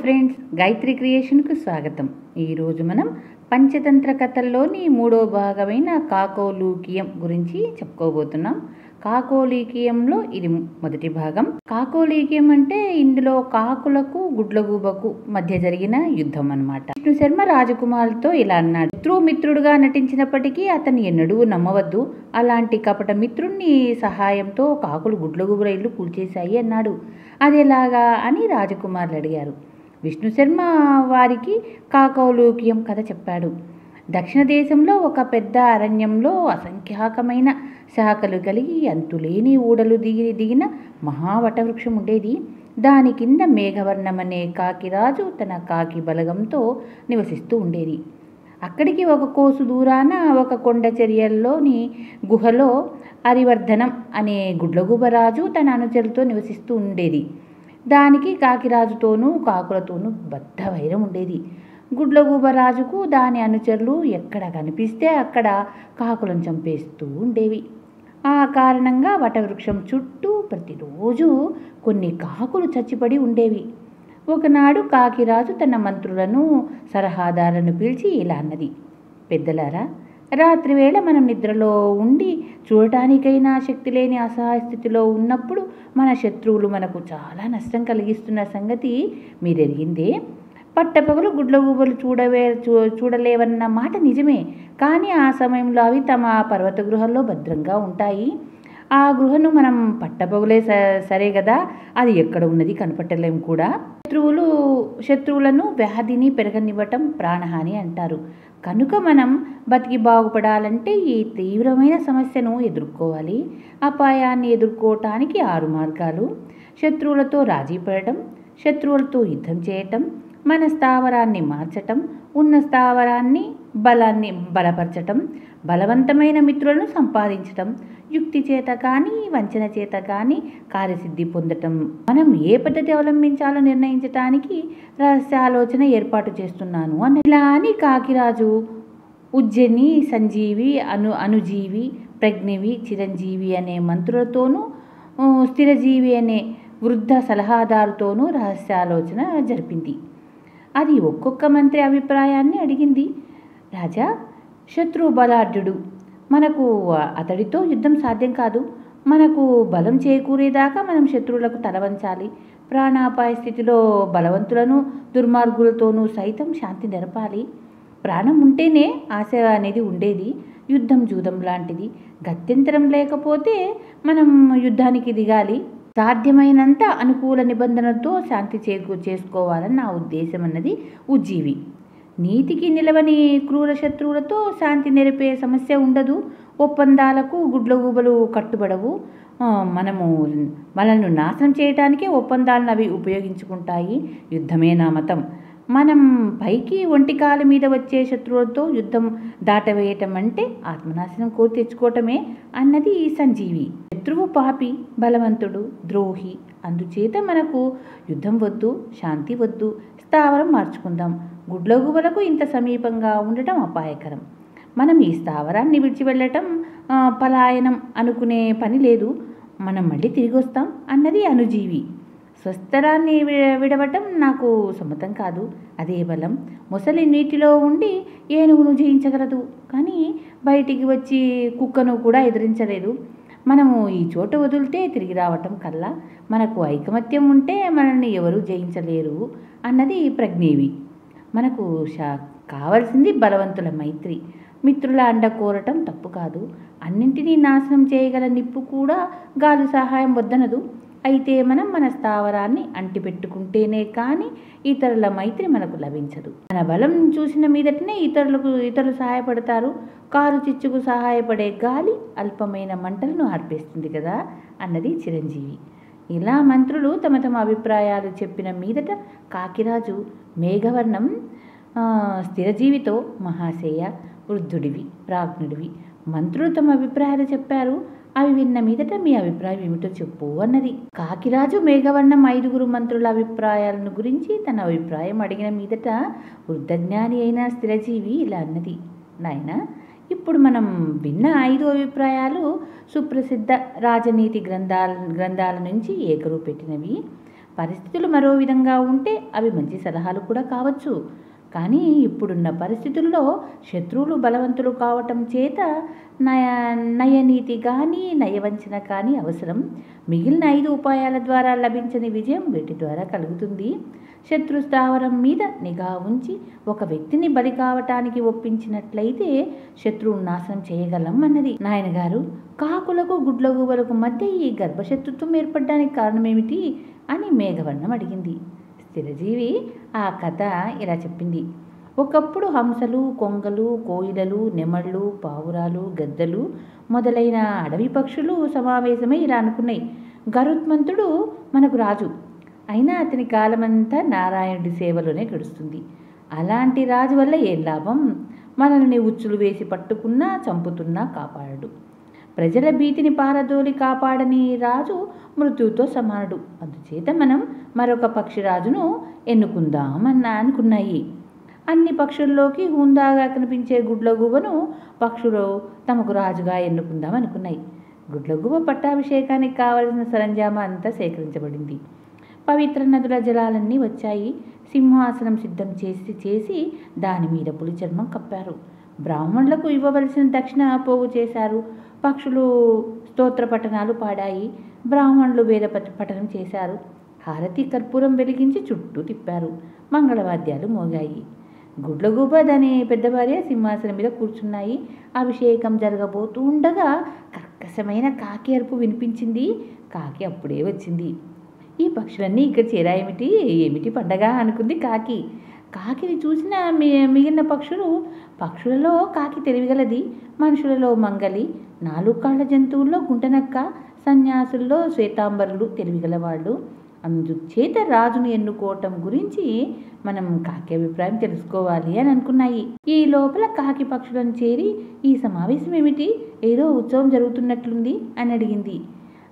Hi friends, Gayatri క్రియేషన్కు స్వాగతం. ఈరోజు మనం పంచతంత్ర కథల్లోని మూడో భాగమైన కాకోలీకీయం గురించి చెప్పుకోబోతున్నాం. కాకోలీకీయంలో ఇది మొదటి భాగం. కాకోలీకీయం అంటే ఇందులో కాకులకు గుడ్లగూబకు మధ్య జరిగిన యుద్ధం అన్నమాట. విష్ణు శర్మ రాజకుమారులతో ఇలా అన్నాడు: మిత్రుడుగా నటించినప్పటికీ అతన్ని ఎన్నడూ నమ్మవద్దు. అలాంటి కపట మిత్రుణ్ణి సహాయంతో కాకులు గుడ్లగూబల ఇల్లు కూల్చేశాయి అన్నాడు. అదేలాగా అని రాజకుమారులు అడిగారు. విష్ణు శర్మ వారికి కాకోలీకీయం కథ చెప్పాడు. దక్షిణ దేశంలో ఒక పెద్ద అరణ్యంలో అసంఖ్యాకమైన శాఖలు కలిగి అంతులేని ఊడలు దిగిన మహావటవృక్షం ఉండేది. దాని కింద మేఘవర్ణమనే కాకిరాజు తన కాకి బలగంతో నివసిస్తూ ఉండేది. అక్కడికి ఒక కోసు దూరాన ఒక కొండ చర్యల్లోని గుహలో అరివర్ధనం అనే గుడ్లగూబరాజు తన అనుచరులతో నివసిస్తూ ఉండేది. దానికి కాకిరాజుతోనూ కాకులతోనూ బద్ధ వైరం ఉండేది. గుడ్లగూబరాజుకు దాని అనుచరులు ఎక్కడ కనిపిస్తే అక్కడ కాకులను చంపేస్తూ ఉండేవి. ఆ కారణంగా వటవృక్షం చుట్టూ ప్రతిరోజు కొన్ని కాకులు చచ్చిపడి ఉండేవి. ఒకనాడు కాకిరాజు తన మంత్రులను సలహాదారులను పిలిచి ఇలా అన్నది: పెద్దలారా, రాత్రివేళ మనం నిద్రలో ఉండి చూడటానికైనా శక్తి లేని అసహాయ స్థితిలో ఉన్నప్పుడు మన శత్రువులు మనకు చాలా నష్టం కలిగిస్తున్న సంగతి మీరెరిగిందే. పట్టపగలు గుడ్లగూబలు చూడలేవన్న మాట నిజమే, కానీ ఆ సమయంలో అవి తమ పర్వత గృహంలో భద్రంగా ఉంటాయి. ఆ గృహను మనం పట్టపగలే సరే కదా, అది ఎక్కడ ఉన్నది కనపట్టలేము కూడా. శత్రువులను వ్యాధిని పెరగనివ్వటం ప్రాణహాని అంటారు. కనుక మనం బతికి బాగుపడాలంటే ఈ తీవ్రమైన సమస్యను ఎదుర్కోవాలి. అపాయాన్ని ఎదుర్కోవటానికి 6 మార్గాలు: శత్రువులతో రాజీ పడటం, శత్రువులతో యుద్ధం చేయటం, మన స్థావరాన్ని మార్చటం, ఉన్న స్థావరాన్ని బలపరచటం, బలవంతమైన మిత్రులను సంపాదించటం, యుక్తి చేత కానీ వంచన చేత కానీ కార్యసిద్ధి పొందటం. మనం ఏ పద్ధతి అవలంబించాలో నిర్ణయించటానికి రహస్యాలోచన ఏర్పాటు చేస్తున్నాను ఇలా అని కాకిరాజు ఉజ్జయిని, సంజీవి, అనుజీవి, ప్రజ్ఞవి, చిరంజీవి అనే మంత్రులతోనూ స్థిరజీవి అనే వృద్ధ సలహాదారుతోనూ రహస్యాలోచన జరిపింది. అది ఒక్కొక్క మంత్రి అభిప్రాయాన్ని అడిగింది. రాజా, శత్రువు బలాఢ్యుడు, మనకు అతడితో యుద్ధం సాధ్యం కాదు. మనకు బలం చేకూరేదాకా మనం శత్రువులకు తలవంచాలి. ప్రాణాపాయ స్థితిలో బలవంతులను దుర్మార్గులతోనూ సైతం శాంతి నెరపాలి. ప్రాణం ఉంటేనే ఆశ అనేది ఉండేది. యుద్ధం జూదం లాంటిది. గత్యంతరం లేకపోతే మనం యుద్ధానికి దిగాలి. సాధ్యమైనంత అనుకూల నిబంధనలతో శాంతి చేసుకోవాలని నా ఉద్దేశం అన్నది ఉజ్జీవి. నీతికి నిలవని క్రూర శత్రువులతో శాంతి నెరపే సమస్య ఉండదు. ఒప్పందాలకు గుడ్లగూబలు కట్టుబడవు. మనల్ని నాశనం చేయటానికే ఒప్పందాలను అవి ఉపయోగించుకుంటాయి. యుద్ధమే నా మతం. మనం పైకి ఒంటికాల మీద వచ్చే శత్రువులతో యుద్ధం దాటవేయటం అంటే ఆత్మనాశనం కోరి తెచ్చుకోవటమే అన్నది సంజీవి. శత్రువు పాపి, బలవంతుడు, ద్రోహి. అందుచేత మనకు యుద్ధం వద్దు, శాంతి వద్దు, స్థావరం మార్చుకుందాం. గుడ్లగూబలకు ఇంత సమీపంగా ఉండటం అపాయకరం. మనం ఈ స్థావరాన్ని విడిచి వెళ్ళటం పలాయనం అనుకునే పని లేదు. మనం మళ్ళీ తిరిగి వస్తాం అన్నది అనుజీవి. స్వస్థలాన్ని విడవటం నాకు సమ్మతం కాదు. అదే బలం. మొసలి నీటిలో ఉండి ఏనుగును జయించగలదు, కానీ బయటికి వచ్చి కుక్కను కూడా ఎదిరించలేదు. మనము ఈ చోట వదిలితే తిరిగి రావటం కల్లా. మనకు ఐకమత్యం ఉంటే మనల్ని ఎవరూ జయించలేరు అన్నది ప్రజ్ఞేవి. మనకు కావలసింది బలవంతుల మైత్రి. మిత్రుల అండ కోరటం తప్పు కాదు. అన్నింటినీ నాశనం చేయగల నిప్పు కూడా గాలి సహాయం వద్దనదు. అయితే మనం మన స్థావరాన్ని అంటిపెట్టుకుంటేనే కానీ ఇతరుల మైత్రి మనకు లభించదు. మన బలం చూసిన మీదటనే ఇతరులు సహాయపడతారు. కారు చిచ్చుకు సహాయపడే గాలి అల్పమైన మంటలను ఆర్పేస్తుంది కదా అన్నది చిరంజీవి. ఇలా మంత్రులు తమ అభిప్రాయాలు చెప్పిన మీదట కాకిరాజు మేఘవర్ణం స్థిరజీవితో: మహాశయ, వృద్ధుడివి, ప్రాజ్ఞుడివి, మంత్రులు తమ అభిప్రాయాలు చెప్పారు. అవి విన్న మీదట మీ అభిప్రాయం ఏమిటో చెప్పు అన్నది. కాకిరాజు మేఘవర్ణం 5 మంత్రుల అభిప్రాయాలను గురించి తన అభిప్రాయం అడిగిన మీదట వృద్ధజ్ఞాని అయిన స్థిరజీవి ఇలా అన్నది: నాయనా, ఇప్పుడు మనం విన్న 5 అభిప్రాయాలు సుప్రసిద్ధ రాజనీతి గ్రంథాల నుంచి ఏకరువు పెట్టినవి. పరిస్థితులు మరో విధంగా ఉంటే అవి మంచి సలహాలు కూడా కావచ్చు. కానీ ఇప్పుడున్న పరిస్థితుల్లో శత్రువులు బలవంతులు కావటం చేత నయనీతి కానీ నయవంచన కానీ అవసరం. మిగిలిన 5 ఉపాయాల ద్వారా లభించని విజయం వీటి ద్వారా కలుగుతుంది. శత్రు స్థావరం మీద నిఘా ఉంచి ఒక వ్యక్తిని బలి కావటానికి ఒప్పించినట్లయితే శత్రువును నాశనం చేయగలం అన్నది. నాయనగారు, కాకులకు గుడ్లగూబలకు మధ్య ఈ గర్భశత్రుత్వం ఏర్పడడానికి కారణమేమిటి అని మేఘవర్ణం అడిగింది. స్థిరజీవి ఆ కథ ఇలా చెప్పింది. ఒకప్పుడు హంసలు, కొంగలు, కోయిలలు, నెమళ్ళు, పావురాలు, గద్దలు మొదలైన అడవి పక్షులు సమావేశమై ఇలా అనుకున్నాయి: గరుత్మంతుడు మనకు రాజు, అయినా అతని కాలమంతా నారాయణుడి సేవలోనే గడుస్తుంది. అలాంటి రాజు వల్ల ఏం లాభం? మనల్ని ఉచ్చులు వేసి పట్టుకున్నా చంపుతున్నా కాపాడడు. ప్రజల భీతిని పారదోలి కాపాడని రాజు మృత్యువుతో సమానుడు. అందుచేత మనం మరొక పక్షిరాజును ఎన్నుకుందామన్నా అనుకున్నాయి. అన్ని పక్షుల్లోకి హుందాగా కనిపించే గుడ్లగూబను పక్షులు తమకు రాజుగా ఎన్నుకుందాం అనుకున్నాయి. గుడ్లగూబ పట్టాభిషేకానికి కావలసిన సరంజామా అంతా సేకరించబడింది. పవిత్ర నదుల జలాలన్నీ వచ్చాయి. సింహాసనం సిద్ధం చేసి దాని మీద పులి చర్మం కప్పారు. బ్రాహ్మణులకు ఇవ్వవలసిన దక్షిణ పోగు చేశారు. పక్షులు స్తోత్ర పఠనాలు పాడాయి. బ్రాహ్మణులు వేద పఠనం చేశారు. హారతి కర్పూరం వెలిగించి చుట్టూ తిప్పారు. మంగళవాద్యాలు మోగాయి. గుడ్లగూబ దాని పెద్ద భార్య సింహాసనం మీద కూర్చున్నాయి. అభిషేకం జరగబోతూ ఉండగా కర్కశమైన కాకి అరుపు వినిపించింది. కాకి అప్పుడే వచ్చింది. ఈ పక్షులన్నీ ఇక్కడ చేరాయేమిటి? ఏమిటి పండగ అనుకుంది కాకి. కాకిని చూసిన మిగిలిన పక్షులలో కాకి తెలివిగలది, మనుషులలో మంగలి, 4 కాళ్ళ జంతువుల్లో గుంటనక్క, సన్యాసుల్లో శ్వేతాంబరులు తెలివిగలవాళ్ళు. అందుచేత రాజును ఎన్నుకోవటం గురించి మనం కాకి అభిప్రాయం తెలుసుకోవాలి అని అనుకున్నాయి. ఈ లోపల కాకి పక్షులను చేరి ఈ సమావేశం ఏమిటి? ఏదో ఉత్సవం జరుగుతున్నట్లుంది అని అడిగింది.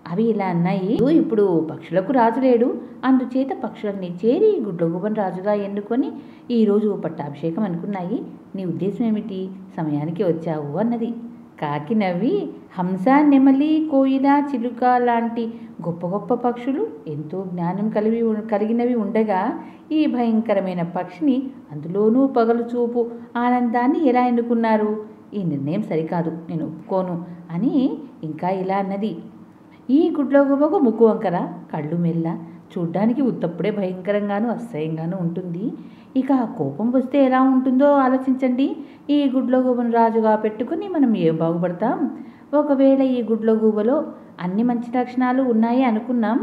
అవి ఇలా అన్నాయి: ఇప్పుడు పక్షులకు రాజు లేడు, అందుచేత పక్షులన్నీ చేరి గుడ్లగూబను రాజుగా ఎన్నుకొని ఈరోజు పట్టాభిషేకం అనుకున్నాయి. నీ ఉద్దేశం ఏమిటి? సమయానికి వచ్చావు అన్నది. కాకి నవ్వి, హంస, నెమలి, కోయిల, చిలుక లాంటి గొప్ప గొప్ప పక్షులు ఎంతో జ్ఞానం కలిగినవి ఉండగా ఈ భయంకరమైన పక్షిని, అందులోనూ పగలు చూపు ఆనందాన్ని ఎలా ఎన్నుకున్నారు? ఈ నిర్ణయం సరికాదు, నేను ఒప్పుకోను అని ఇంకా ఇలా అన్నది. ఈ గుడ్లగూబకు ముక్కు వంకర, కళ్ళు మెల్ల, చూడ్డానికి ఉత్తప్పుడే భయంకరంగాను అసహ్యంగాను ఉంటుంది. ఇక కోపం వస్తే ఎలా ఉంటుందో ఆలోచించండి. ఈ గుడ్లగూబను రాజుగా పెట్టుకుని మనం ఏం బాగుపడతాం? ఒకవేళ ఈ గుడ్లగూబలో అన్ని మంచి లక్షణాలు ఉన్నాయి అనుకున్నాం.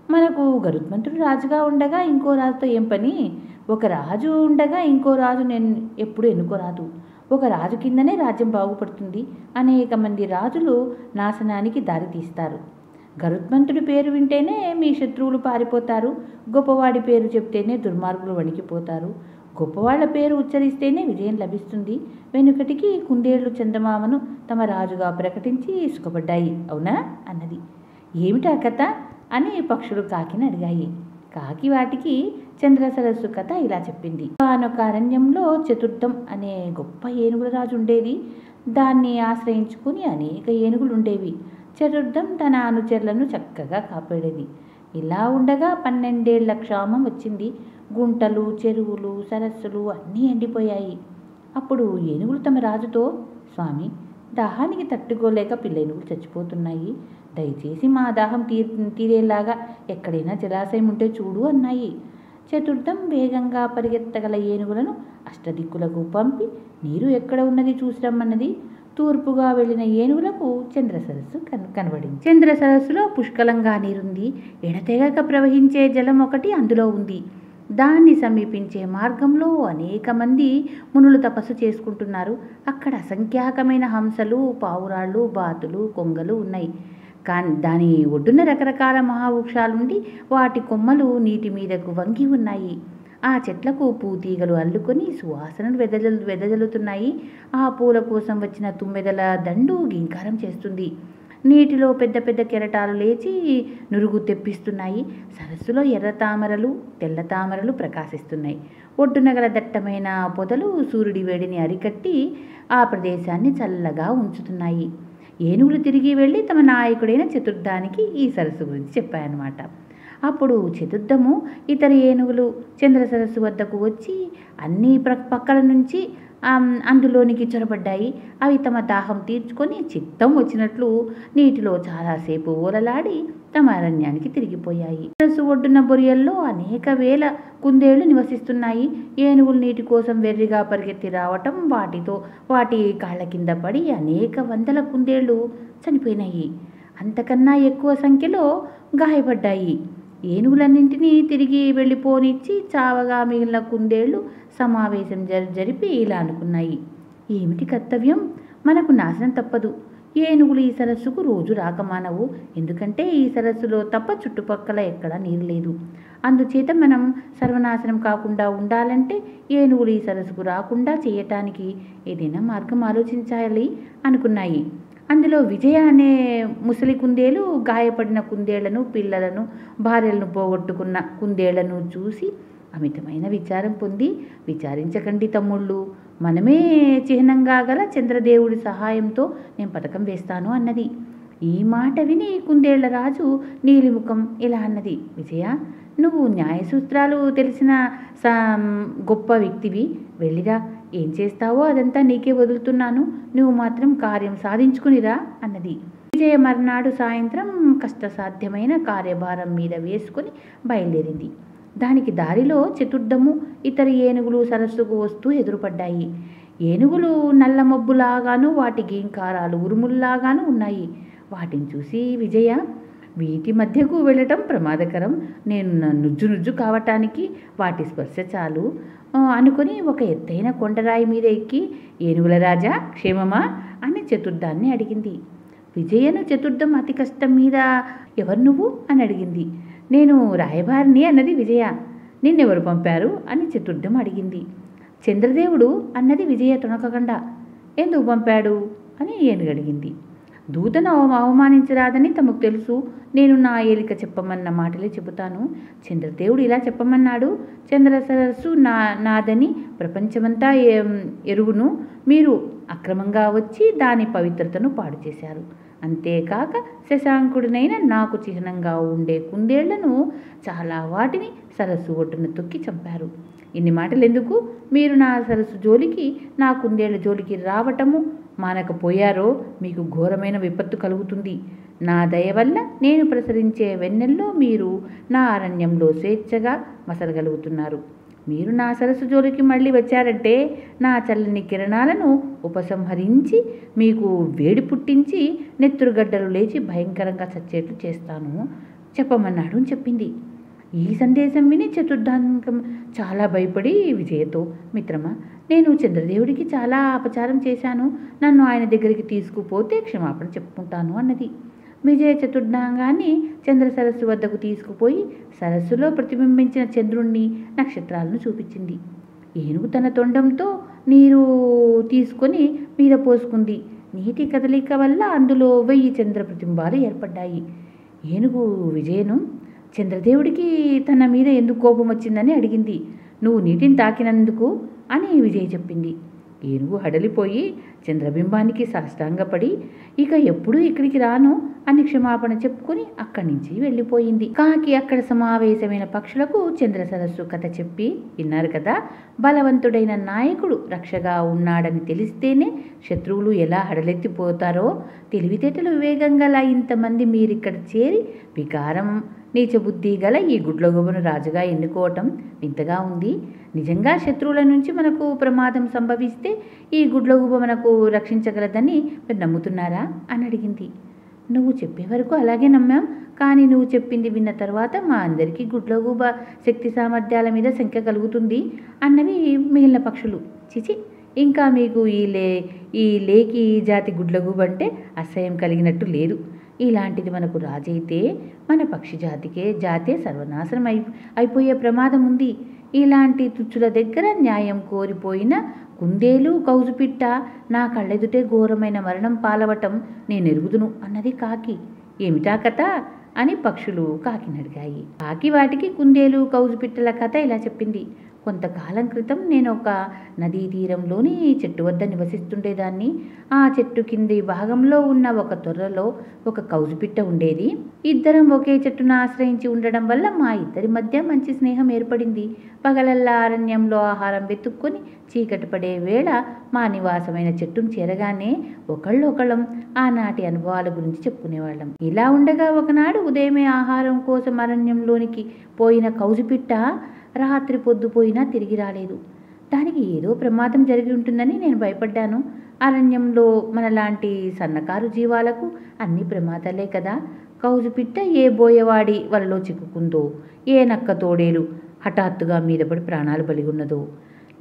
మనకు గరుత్మంతుడు రాజుగా ఉండగా ఇంకో రాజుతో ఏం పని? ఒక రాజు ఉండగా ఇంకో రాజు ఎప్పుడు ఎన్నుకోరాదు. ఒక రాజు కిందనే రాజ్యం బాగుపడుతుంది. అనేక మంది రాజులు నాశనానికి దారి తీస్తారు. గరుత్మంతుడి పేరు వింటేనే మీ శత్రువులు పారిపోతారు. గొప్పవాడి పేరు చెప్తేనే దుర్మార్గులు వణికిపోతారు. గొప్పవాళ్ల పేరు ఉచ్చరిస్తేనే విజయం లభిస్తుంది. వెనుకటికి కుందేళ్లు చందమామను తమ రాజుగా ప్రకటించి సుఖపడ్డాయి, అవునా అన్నది. ఏమిటా కథ అని పక్షులు కాకిని అడిగాయి. కాకి వాటికి చంద్ర సరస్సు కథ ఇలా చెప్పింది. ఒకనొక అరణ్యంలో చతుర్థం అనే గొప్ప ఏనుగుల రాజు ఉండేది. దాన్ని ఆశ్రయించుకుని అనేక ఏనుగులు ఉండేవి. చతుర్థం తన అనుచరులను చక్కగా కాపాడేది. ఇలా ఉండగా 12 ఏళ్ల క్షామం వచ్చింది. గుంటలు, చెరువులు, సరస్సులు అన్నీ ఎండిపోయాయి. అప్పుడు ఏనుగులు తమ రాజుతో, స్వామి, దాహానికి తట్టుకోలేక పిల్లేనుగులు చచ్చిపోతున్నాయి. దయచేసి మా దాహం తీరేలాగా ఎక్కడైనా జలాశయం ఉంటే చూడు అన్నాయి. చతుర్థం వేగంగా పరిగెత్తగల ఏనుగులను అష్టదిక్కులకు పంపి నీరు ఎక్కడ ఉన్నది చూసి రమ్మన్నది. తూర్పుగా వెళ్ళిన ఏనుగులకు చంద్ర సరస్సు కనబడింది. చంద్ర సరస్సులో పుష్కలంగా నీరుంది. ఎడతెగక ప్రవహించే జలం ఒకటి అందులో ఉంది. దాన్ని సమీపించే మార్గంలో అనేక మంది మునులు తపస్సు చేసుకుంటున్నారు. అక్కడ అసంఖ్యాకమైన హంసలు, పావురాళ్ళు, బాతులు, కొంగలు ఉన్నాయి. కానీ దాని ఒడ్డున రకరకాల మహావృక్షాలుండి వాటి కొమ్మలు నీటి మీదకు వంగి ఉన్నాయి. ఆ చెట్లకు పూతీగలు అల్లుకొని సువాసనలు వెదజల్లుతున్నాయి. ఆ పూల కోసం వచ్చిన తుమ్మెదల దండు గింకారం చేస్తుంది. నీటిలో పెద్ద పెద్ద కెరటాలు లేచి నురుగు తెప్పిస్తున్నాయి. సరస్సులో ఎర్ర తామరలు, తెల్ల తామరలు ప్రకాశిస్తున్నాయి. ఒడ్డున గల దట్టమైన పొదలు సూర్యుడి వేడిని అరికట్టి ఆ ప్రదేశాన్ని చల్లగా ఉంచుతున్నాయి. ఏనుగులు తిరిగి వెళ్ళి తమ నాయకుడైన చతుర్థానికి ఈ సరస్సు గురించి చెప్పాయన్నమాట. అప్పుడు చతుర్థము ఇతర ఏనుగులు చంద్ర సరస్సు వద్దకు వచ్చి అన్ని పక్కల నుంచి అందులోనికి చొరబడ్డాయి. అవి తమ దాహం తీర్చుకొని చిత్తం వచ్చినట్లు నీటిలో చాలాసేపు ఊరలాడి తమ అరణ్యానికి తిరిగిపోయాయి. సరస్సు ఒడ్డున బొరియల్లో అనేక వేల కుందేళ్లు నివసిస్తున్నాయి. ఏనుగులు నీటి కోసం వెర్రిగా పరిగెత్తి రావటం, వాటి కాళ్ళ కింద పడి అనేక వందల కుందేళ్లు చనిపోయినాయి. అంతకన్నా ఎక్కువ సంఖ్యలో గాయపడ్డాయి. ఏనుగులన్నింటినీ తిరిగి వెళ్ళిపోనిచ్చి చావగా మిగిలిన కుందేళ్లు సమావేశం జరిపి ఇలా అనుకున్నాయి: ఏమిటి కర్తవ్యం? మనకు నాశనం తప్పదు. ఏనుగులు ఈ సరస్సుకు రోజు రాకమానవు. ఎందుకంటే ఈ సరస్సులో తప్ప చుట్టుపక్కల ఎక్కడా నీరు లేదు. అందుచేత మనం సర్వనాశనం కాకుండా ఉండాలంటే ఏనుగులు ఈ సరస్సుకు రాకుండా చేయటానికి ఏదైనా మార్గం ఆలోచించాలి అనుకున్నాయి. అందులో విజయ అనే ముసలి కుందేలు గాయపడిన కుందేళ్లను, పిల్లలను, భార్యలను పోగొట్టుకున్న కుందేళ్లను చూసి అమితమైన విచారం పొంది, విచారించకండి తమ్ముళ్ళు, మనమే చిహ్నంగా గల చంద్రదేవుడి సహాయంతో నేను పథకం వేస్తాను అన్నది. ఈ మాట విని కుందేళ్ల రాజు నీలిముఖం ఇలా అన్నది: విజయ, నువ్వు న్యాయసూత్రాలు తెలిసిన గొప్ప వ్యక్తివి. వెళ్ళిరా, ఏం చేస్తావో అదంతా నీకే వదులుతున్నాను. నువ్వు మాత్రం కార్యం సాధించుకునిరా అన్నది. విజయ మర్నాడు సాయంత్రం కష్టసాధ్యమైన కార్యభారం మీద వేసుకుని బయలుదేరింది. దానికి దారిలో చతుర్థము ఇతర ఏనుగులు సరస్సుకు వస్తూ ఎదురుపడ్డాయి. ఏనుగులు నల్ల మబ్బులాగాను, వాటి గీంకారాలు ఉరుముల్లాగాను ఉన్నాయి. వాటిని చూసి విజయ, వీటి మధ్యకు వెళ్ళటం ప్రమాదకరం. నేను నుజ్జు కావటానికి వాటి స్పర్శ చాలు అనుకుని ఒక ఎత్తైన కొండరాయి మీద ఎక్కి, ఏనుగుల రాజా క్షేమమా అని చతుర్థాన్ని అడిగింది. విజయను చతుర్థం అతి కష్టం మీద, ఎవరు నువ్వు అని అడిగింది. నేను రాయబారిని అన్నది విజయ. నిన్నెవరు పంపారు అని చతుర్థం అడిగింది. చంద్రదేవుడు అన్నది విజయ తొణకకుండా. ఎందుకు పంపాడు అని ఏనుగు అడిగింది. దూతను అవమానించరాదని తమకు తెలుసు. నేను నా ఏలిక చెప్పమన్న మాటలే చెబుతాను. చంద్రదేవుడు ఇలా చెప్పమన్నాడు: చంద్ర సరస్సు నాదని ప్రపంచమంతా ఎరుగును. మీరు అక్రమంగా వచ్చి దాని పవిత్రతను పాడు చేశారు. అంతేకాక శశాంకుడినైన నాకు చిహ్నంగా ఉండే కుందేళ్లను చాలా వాటిని సరస్సు ఒడ్డున తొక్కి చంపారు. ఇన్ని మాటలు ఎందుకు? మీరు నా సరస్సు జోలికి, నా కుందేళ్ల జోలికి రావటము మానకపోయారో మీకు ఘోరమైన విపత్తు కలుగుతుంది. నా దయ వల్ల నేను ప్రసరించే వెన్నెల్లో మీరు నా అరణ్యంలో స్వేచ్ఛగా మసలగలుగుతున్నారు. మీరు నా సరస్సు జోలికి మళ్ళీ వచ్చారంటే నా చల్లని కిరణాలను ఉపసంహరించి మీకు వేడి పుట్టించి నెత్తురుగడ్డలు లేచి భయంకరంగా చచ్చేట్లు చేస్తాను చెప్పమన్నాడు అని చెప్పింది. ఈ సందేశం విని చతుర్థాంకం చాలా భయపడి విజయతో, మిత్రమా, నేను చంద్రదేవుడికి చాలా అపచారం చేశాను. నన్ను ఆయన దగ్గరికి తీసుకుపోతే క్షమాపణ చెప్పుకుంటాను అన్నది. విజయ చతుర్థాంగాన్ని చంద్ర సరస్సు వద్దకు తీసుకుపోయి సరస్సులో ప్రతిబింబించిన చంద్రుణ్ణి, నక్షత్రాలను చూపించింది. ఏనుగు తన తొండంతో నీరు తీసుకొని మీద పోసుకుంది. నీటి కదలిక వల్ల అందులో 1000 చంద్ర ప్రతిబింబాలు ఏర్పడ్డాయి. ఏనుగు విజయను, చంద్రదేవుడికి తన మీద ఎందుకు కోపం వచ్చిందని అడిగింది. నువ్వు నీటిని తాకినందుకు అని విజయ చెప్పింది. ఏనుగు హడలిపోయి చంద్రబింబానికి సాష్టాంగపడి, ఇక ఎప్పుడూ ఇక్కడికి రాను అని క్షమాపణ చెప్పుకుని అక్కడి నుంచి వెళ్ళిపోయింది. కాకి అక్కడ సమావేశమైన పక్షులకు చంద్ర సరస్సు కథ చెప్పి, విన్నారు కదా, బలవంతుడైన నాయకుడు రక్షగా ఉన్నాడని తెలిస్తేనే శత్రువులు ఎలా హడలెత్తిపోతారో, తెలివితేటలు వివేకం గల ఇంతమంది మీరిక్కడ చేరి వికారం నీచబుద్ధి గల ఈ గుడ్లగూబను రాజుగా ఎన్నుకోవటం వింతగా ఉంది. నిజంగా శత్రువుల నుంచి మనకు ప్రమాదం సంభవిస్తే ఈ గుడ్లగూబ మనకు రక్షించగలదని మీరు నమ్ముతున్నారా అని అడిగింది. నువ్వు చెప్పే వరకు అలాగే నమ్మాం, కానీ నువ్వు చెప్పింది విన్న తర్వాత మా అందరికీ గుడ్లగూబ శక్తి సామర్థ్యాల మీద శంక కలుగుతుంది అన్నవి మిగిలిన పక్షులు. చిచి, ఇంకా మీకు ఈ లేకి జాతి గుడ్లగూబ అంటే అసహ్యం కలిగినట్టు లేదు. ఇలాంటిది మనకు రాజైతే మన పక్షి జాతే సర్వనాశనం అయిపోయే ప్రమాదం ఉంది. ఇలాంటి తుచ్చుల దగ్గర న్యాయం కోరిపోయిన కుందేలు, కౌజుపిట్ట నా కళ్ళెదుటే ఘోరమైన మరణం పాలవటం నేను ఎరుగుదును అన్నది కాకి. ఏమిటా కథ అని పక్షులు కాకిని అడిగాయి. కాకి వాటికి కుందేలు, కౌజుపిట్టల కథ ఇలా చెప్పింది. కొంతకాలం క్రితం నేను ఒక నదీ తీరంలోని చెట్టు వద్ద నివసిస్తుండేదాన్ని. ఆ చెట్టు కింది భాగంలో ఉన్న ఒక తొర్రలో ఒక కౌజుపిట్ట ఉండేది. ఇద్దరం ఒకే చెట్టును ఆశ్రయించి ఉండడం వల్ల మా ఇద్దరి మధ్య మంచి స్నేహం ఏర్పడింది. పగలల్లా అరణ్యంలో ఆహారం వెతుక్కొని చీకటి పడే వేళ మా నివాసమైన చెట్టును చేరగానే ఒకళ్ళొకళ్ళం ఆనాటి అనుభవాల గురించి చెప్పుకునేవాళ్ళం. ఇలా ఉండగా ఒకనాడు ఉదయమే ఆహారం కోసం అరణ్యంలోనికి పోయిన కౌజుపిట్ట రాత్రి పొద్దుపోయినా తిరిగి రాలేదు. దానికి ఏదో ప్రమాదం జరిగి ఉంటుందని నేను భయపడ్డాను. అరణ్యంలో మనలాంటి సన్నకారు జీవాలకు అన్ని ప్రమాదాలే కదా. కౌజుపిట్ట ఏ బోయవాడి వలలో చిక్కుకుందో, ఏ నక్క తోడేలు హఠాత్తుగా మీదపడి ప్రాణాలు బలిగొన్నదో.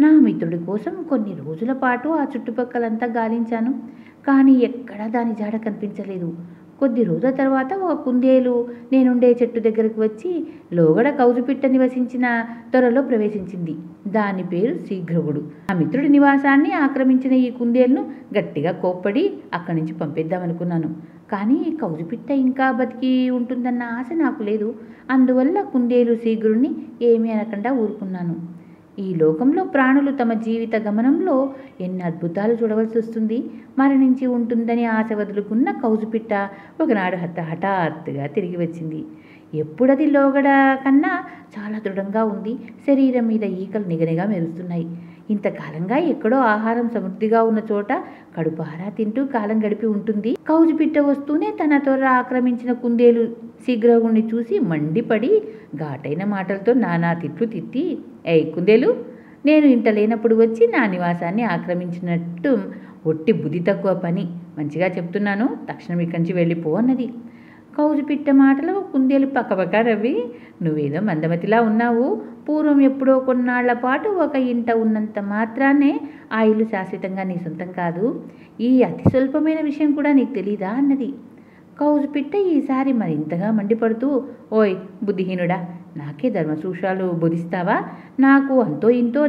నా మిత్రుడి కోసం కొన్ని రోజుల పాటు ఆ చుట్టుపక్కలంతా గాలించాను, కానీ ఎక్కడా దాని జాడ కనిపించలేదు. కొద్ది రోజుల తర్వాత ఒక కుందేలు నేనుండే చెట్టు దగ్గరకు వచ్చి లోగడ కౌజుపిట్ట నివసించిన త్వరలో ప్రవేశించింది. దాని పేరు శీఘ్రవుడు. ఆ మిత్రుడి నివాసాన్ని ఆక్రమించిన ఈ కుందేలును గట్టిగా కోప్పడి అక్కడి నుంచి పంపిద్దామనుకున్నాను. కానీ కౌజుపిట్ట ఇంకా బతికి ఉంటుందన్న ఆశ నాకు లేదు. అందువల్ల కుందేలు శీఘ్రుడిని ఏమీ అనకుండా ఊరుకున్నాను. ఈ లోకంలో ప్రాణులు తమ జీవిత గమనంలో ఎన్ని అద్భుతాలు చూడవలసి వస్తుంది. మరణించి ఉంటుందని ఆశ వదులుకున్న కౌజుపిట్ట ఒకనాడు హఠాత్తుగా తిరిగి వచ్చింది. ఎప్పుడది లోగడ కన్నా చాలా దృఢంగా ఉంది. శరీరం మీద ఈకలు నిగనిగా మెరుస్తున్నాయి. ఇంతకాలంగా ఎక్కడో ఆహారం సమృద్ధిగా ఉన్న చోట కడుపారా తింటూ కాలం గడిపి ఉంటుంది. కౌజుపిట్ట వస్తూనే తన త్వర ఆక్రమించిన కుందేలు శీఘ్రవుణ్ణి చూసి మండిపడి ఘాటైన మాటలతో నానా తిట్లు తిట్టి, ఏయ్ కుందేలు, నేను ఇంట లేనప్పుడు వచ్చి నా నివాసాన్ని ఆక్రమించినట్టు ఒట్టి బుద్ధి తక్కువ పని. మంచిగా చెప్తున్నాను, తక్షణం ఇక్కడి నుంచి వెళ్ళిపో అన్నది. కౌజుపిట్ట మాటలు కుందేలు పక్కపక్క నవ్వి, నువ్వేదో మందమతిలా ఉన్నావు. పూర్వం ఎప్పుడో కొన్నాళ్ల పాటు ఒక ఇంట ఉన్నంత మాత్రాన్నే ఆ ఇల్లు శాశ్వతంగా నీ సొంతం కాదు. ఈ అతి స్వల్పమైన విషయం కూడా నీకు తెలీదా అన్నది. కౌజుపిట్ట ఈసారి మరింతగా మండిపడుతూ, ఓయ్ బుద్ధిహీనుడా, నాకే ధర్మసూత్రాలు బోధిస్తావా? నాకు అంతో ఇంతో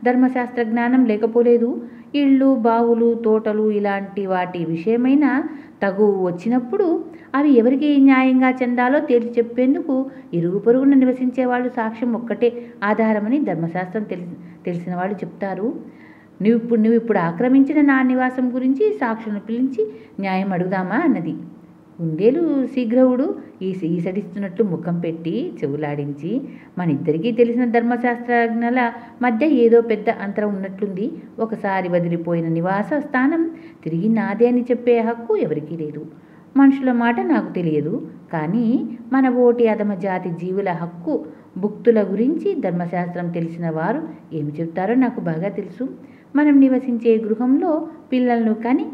ధర్మశాస్త్ర జ్ఞానం లేకపోలేదు. ఇళ్ళు, బావులు, తోటలు ఇలాంటి వాటి విషయమైన తగు వచ్చినప్పుడు అవి ఎవరికి న్యాయంగా చెందాలో తేల్చి చెప్పేందుకు ఇరుగు పొరుగున నివసించే వాళ్ళు సాక్ష్యం ఒక్కటే ఆధారమని ధర్మశాస్త్రం తెలిసిన వాళ్ళు చెప్తారు. నువ్వు ఇప్పుడు ఆక్రమించిన నా నివాసం గురించి సాక్షులను పిలిచి న్యాయం అడుగుదామా అన్నది. కుందేలు శీఘ్రవుడు ఈసడిస్తున్నట్లు ముఖం పెట్టి చెవులాడించి, మన ఇద్దరికీ తెలిసిన ధర్మశాస్త్రజ్ఞల మధ్య ఏదో పెద్ద అంతరం ఉన్నట్లుంది. ఒకసారి వదిలిపోయిన నివాస స్థానం తిరిగి నాదే అని చెప్పే హక్కు ఎవరికీ లేదు. మనుషుల మాట నాకు తెలియదు, కానీ మన ఓటి అధమ జాతి జీవుల హక్కు భుక్తుల గురించి ధర్మశాస్త్రం తెలిసిన వారు ఏమి చెప్తారో నాకు బాగా తెలుసు. మనం నివసించే గృహంలో పిల్లలను కానీ